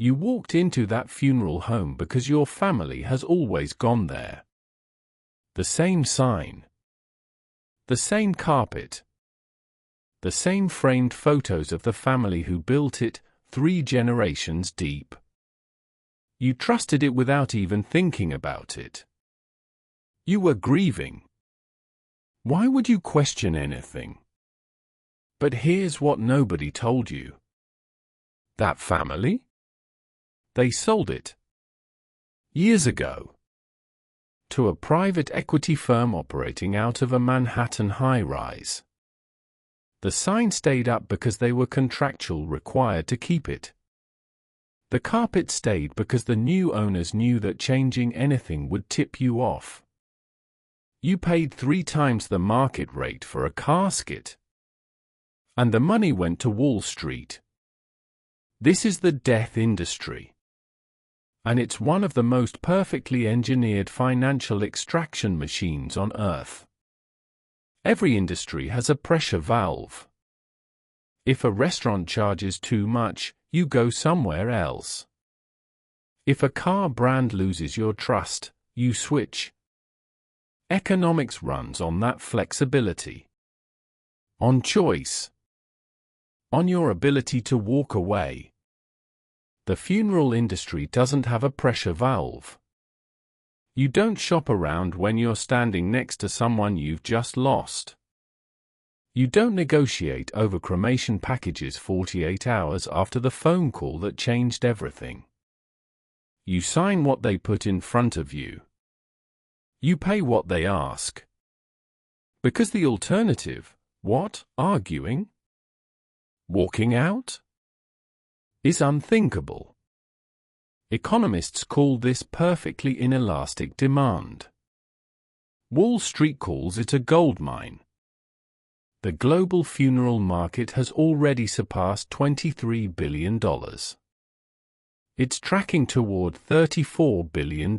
You walked into that funeral home because your family has always gone there. The same sign. The same carpet. The same framed photos of the family who built it, 3 generations deep. You trusted it without even thinking about it. You were grieving. Why would you question anything? But here's what nobody told you. That family? They sold it. Years ago. To a private equity firm operating out of a Manhattan high-rise. The sign stayed up because they were contractually required to keep it. The carpet stayed because the new owners knew that changing anything would tip you off. You paid 3 times the market rate for a casket. And the money went to Wall Street. This is the death industry. And it's one of the most perfectly engineered financial extraction machines on earth. Every industry has a pressure valve. If a restaurant charges too much, you go somewhere else. If a car brand loses your trust, you switch. Economics runs on that flexibility. On choice. On your ability to walk away. The funeral industry doesn't have a pressure valve. You don't shop around when you're standing next to someone you've just lost. You don't negotiate over cremation packages 48 hours after the phone call that changed everything. You sign what they put in front of you. You pay what they ask. Because the alternative, what, arguing? Walking out? Is unthinkable. Economists call this perfectly inelastic demand. Wall Street calls it a goldmine. The global funeral market has already surpassed $23 billion. It's tracking toward $34 billion.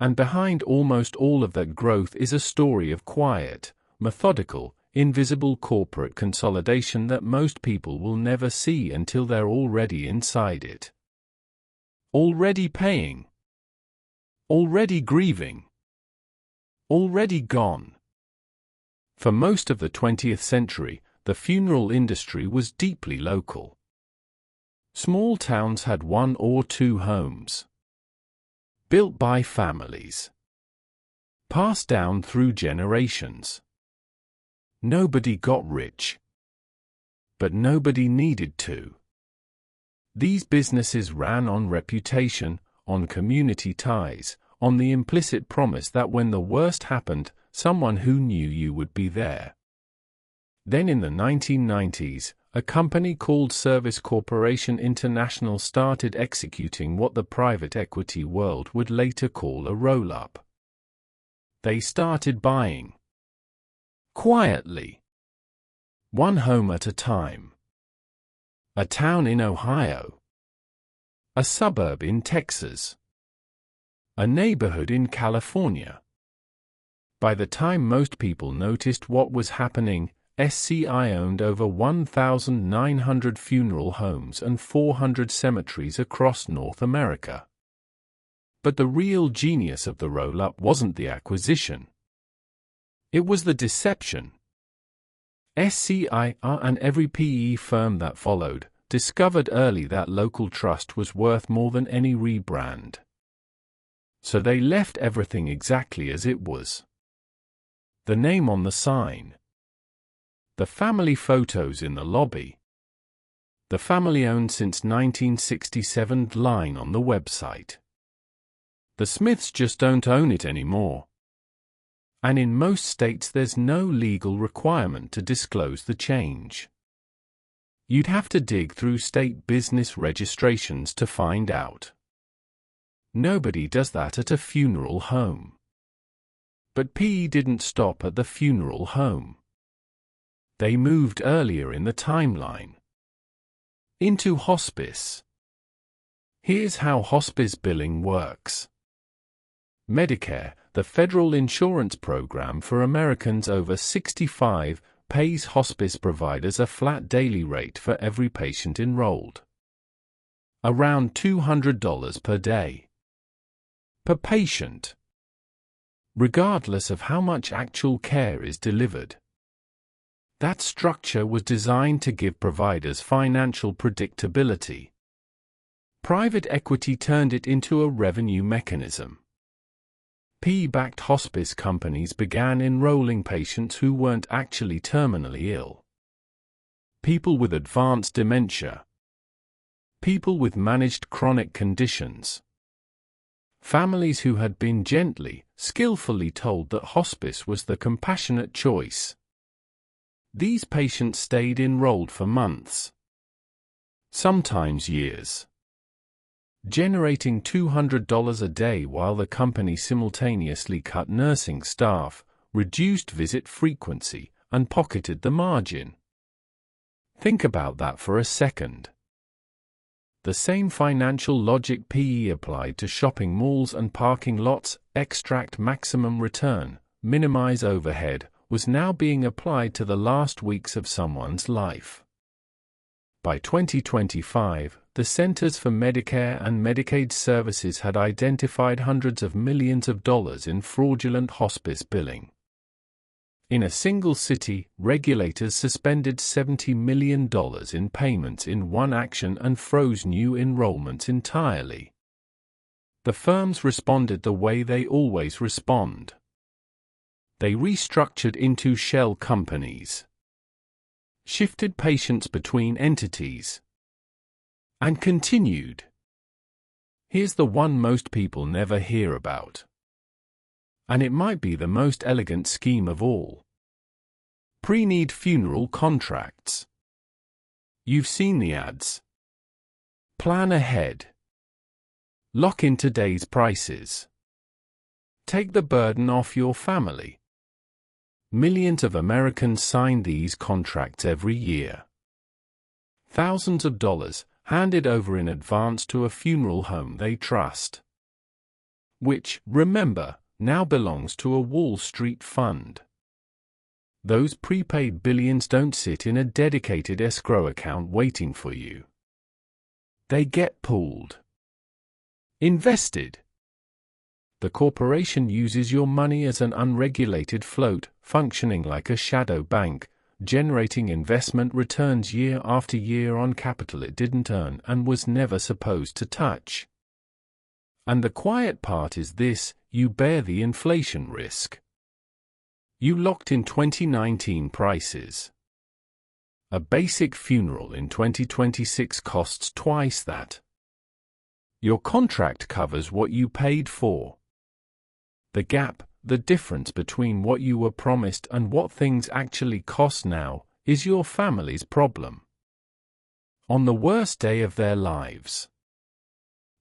And behind almost all of that growth is a story of quiet, methodical, invisible corporate consolidation that most people will never see until they're already inside it. Already paying. Already grieving. Already gone. For most of the 20th century, the funeral industry was deeply local. Small towns had 1 or 2 homes. Built by families. Passed down through generations. Nobody got rich. But nobody needed to. These businesses ran on reputation, on community ties, on the implicit promise that when the worst happened, someone who knew you would be there. Then in the 1990s, a company called Service Corporation International started executing what the private equity world would later call a roll-up. They started buying. Quietly. 1 home at a time. A town in Ohio. A suburb in Texas. A neighborhood in California. By the time most people noticed what was happening, SCI owned over 1,900 funeral homes and 400 cemeteries across North America. But the real genius of the roll-up wasn't the acquisition. It was the deception. SCI and every PE firm that followed discovered early that local trust was worth more than any rebrand. So they left everything exactly as it was. The name on the sign. The family photos in the lobby. The family-owned since 1967 line on the website. The Smiths just don't own it anymore. And in most states there's no legal requirement to disclose the change. You'd have to dig through state business registrations to find out. Nobody does that at a funeral home. But PE didn't stop at the funeral home. They moved earlier in the timeline. Into hospice. Here's how hospice billing works. Medicare, the federal insurance program for Americans over 65, pays hospice providers a flat daily rate for every patient enrolled. Around $200 per day. Per patient. Regardless of how much actual care is delivered. That structure was designed to give providers financial predictability. Private equity turned it into a revenue mechanism. PE-backed hospice companies began enrolling patients who weren't actually terminally ill. People with advanced dementia. People with managed chronic conditions. Families who had been gently, skillfully told that hospice was the compassionate choice. These patients stayed enrolled for months. Sometimes years. Generating $200 a day while the company simultaneously cut nursing staff, reduced visit frequency, and pocketed the margin. Think about that for a second. The same financial logic PE applied to shopping malls and parking lots, extract maximum return, minimize overhead, was now being applied to the last weeks of someone's life. By 2025, the Centers for Medicare and Medicaid Services had identified hundreds of millions of dollars in fraudulent hospice billing. In a single city, regulators suspended $70 million in payments in one action and froze new enrollments entirely. The firms responded the way they always respond. They restructured into shell companies, shifted patients between entities, and continued. Here's the one most people never hear about. And it might be the most elegant scheme of all. Pre-need funeral contracts. You've seen the ads. Plan ahead. Lock in today's prices. Take the burden off your family. Millions of Americans sign these contracts every year. Thousands of dollars handed over in advance to a funeral home they trust. Which, remember, now belongs to a Wall Street fund. Those prepaid billions don't sit in a dedicated escrow account waiting for you. They get pooled. Invested. The corporation uses your money as an unregulated float, functioning like a shadow bank, generating investment returns year after year on capital it didn't earn and was never supposed to touch. And the quiet part is this: you bear the inflation risk. You locked in 2019 prices. A basic funeral in 2026 costs twice that. Your contract covers what you paid for. The gap, the difference between what you were promised and what things actually cost now, is your family's problem. On the worst day of their lives.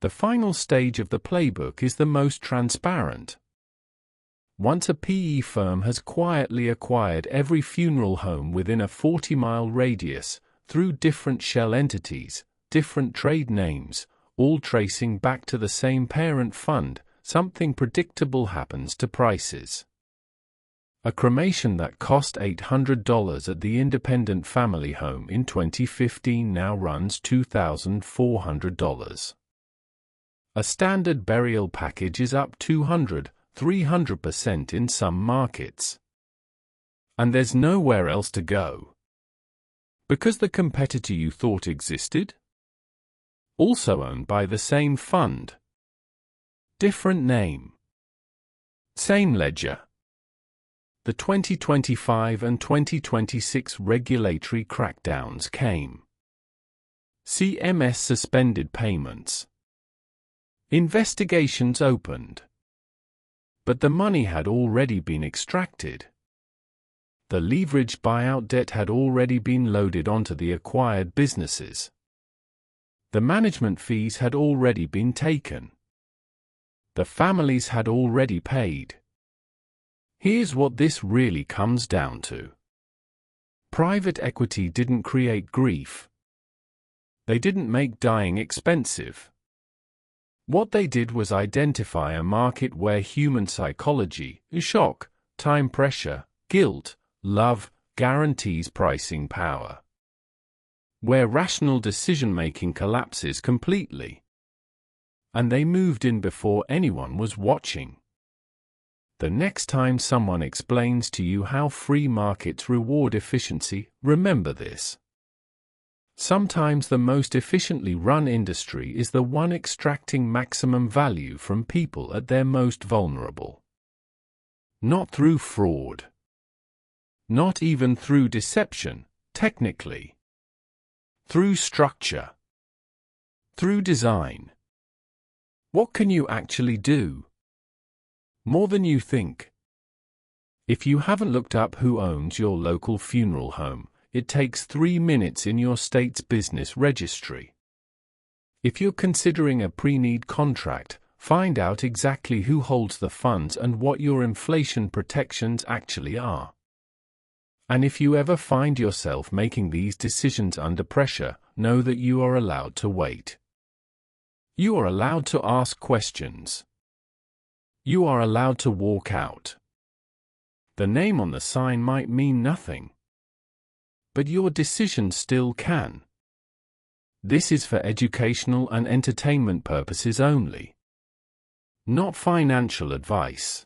The final stage of the playbook is the most transparent. Once a PE firm has quietly acquired every funeral home within a 40-mile radius, through different shell entities, different trade names, all tracing back to the same parent fund, something predictable happens to prices. A cremation that cost $800 at the independent family home in 2015 now runs $2,400. A standard burial package is up 200–300% in some markets. And there's nowhere else to go. Because the competitor you thought existed? Also owned by the same fund. Different name. Same ledger. The 2025 and 2026 regulatory crackdowns came. CMS suspended payments. Investigations opened. But the money had already been extracted. The leveraged buyout debt had already been loaded onto the acquired businesses. The management fees had already been taken. The families had already paid. Here's what this really comes down to. Private equity didn't create grief. They didn't make dying expensive. What they did was identify a market where human psychology, shock, time pressure, guilt, love, guarantees pricing power. where rational decision-making collapses completely. And they moved in before anyone was watching. The next time someone explains to you how free markets reward efficiency, remember this. Sometimes the most efficiently run industry is the one extracting maximum value from people at their most vulnerable. Not through fraud. Not even through deception, technically. Through structure. Through design. What can you actually do? More than you think. If you haven't looked up who owns your local funeral home, it takes 3 minutes in your state's business registry. If you're considering a pre-need contract, find out exactly who holds the funds and what your inflation protections actually are. And if you ever find yourself making these decisions under pressure, know that you are allowed to wait. You are allowed to ask questions. You are allowed to walk out. The name on the sign might mean nothing. But your decision still can. This is for educational and entertainment purposes only. Not financial advice.